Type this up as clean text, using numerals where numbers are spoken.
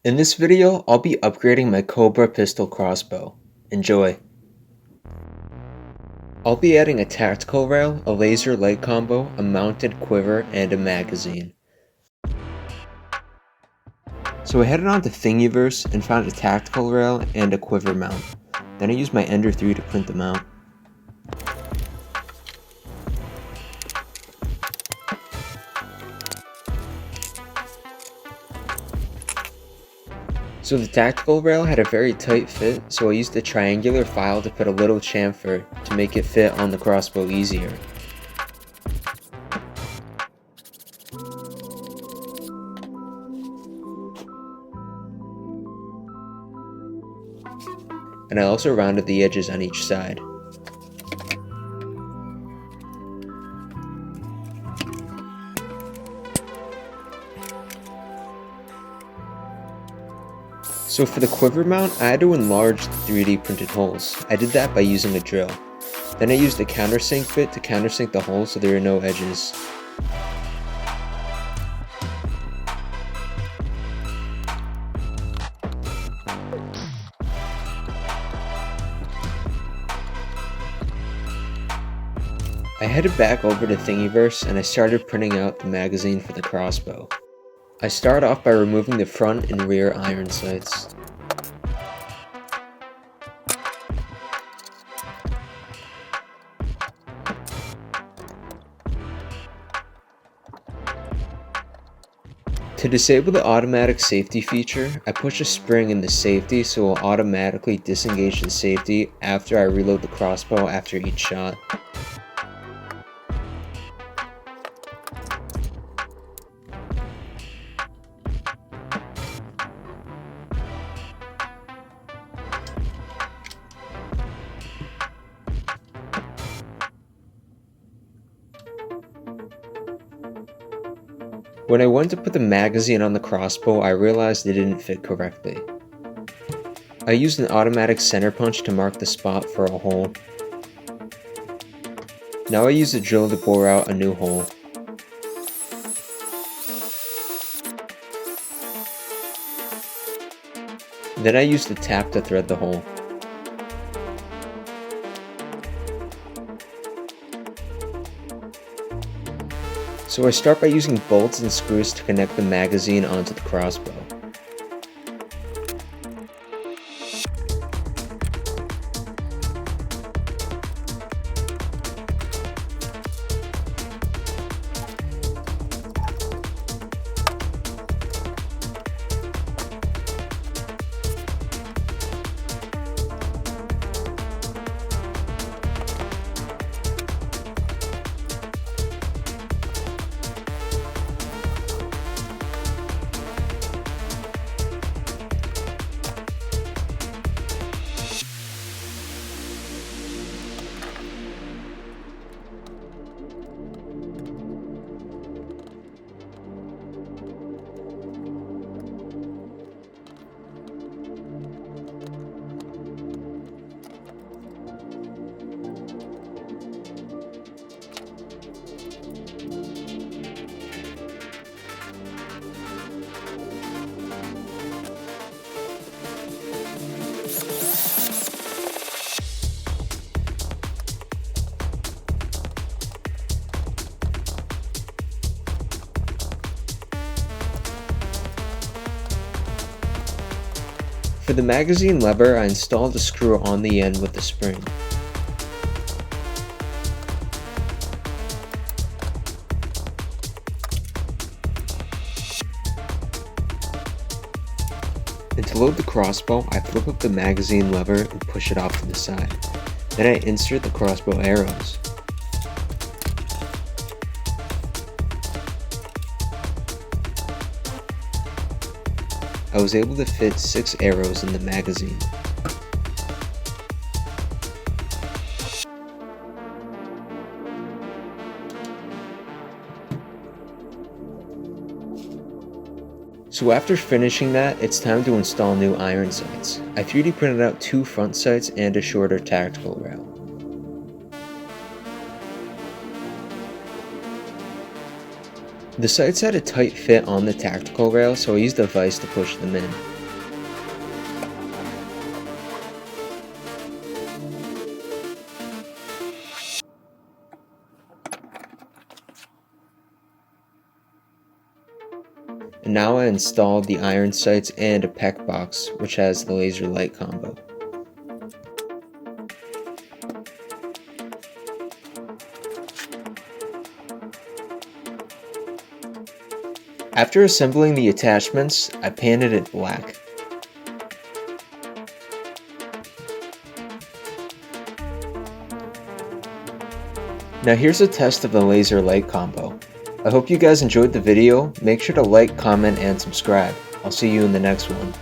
In this video, I'll be upgrading my Cobra pistol crossbow. Enjoy! I'll be adding a tactical rail, a laser light combo, a mounted quiver, and a magazine. So I headed on to Thingiverse and found a tactical rail and a quiver mount. Then I used my Ender 3 to print them out. So the tactical rail had a very tight fit, so I used a triangular file to put a little chamfer to make it fit on the crossbow easier. And I also rounded the edges on each side. So for the quiver mount, I had to enlarge the 3D printed holes. I did that by using a drill. Then I used a countersink bit to countersink the holes so there are no edges. I headed back over to Thingiverse and I started printing out the magazine for the crossbow. I start off by removing the front and rear iron sights. To disable the automatic safety feature, I push a spring in the safety so it will automatically disengage the safety after I reload the crossbow after each shot. When I went to put the magazine on the crossbow, I realized it didn't fit correctly. I used an automatic center punch to mark the spot for a hole. Now I use a drill to bore out a new hole. Then I use the tap to thread the hole. So I start by using bolts and screws to connect the magazine onto the crossbow. For the magazine lever, I installed a screw on the end with the spring. And to load the crossbow, I flip up the magazine lever and push it off to the side. Then I insert the crossbow arrows. I was able to fit 6 arrows in the magazine. So after finishing that, it's time to install new iron sights. I 3D printed out 2 front sights and a shorter tactical rail. The sights had a tight fit on the tactical rail, so I used a vise to push them in. now I installed the iron sights and a PEC box, which has the laser light combo. After assembling the attachments, I painted it black. Now here's a test of the laser light combo. I hope you guys enjoyed the video. Make sure to like, comment, and subscribe. I'll see you in the next one.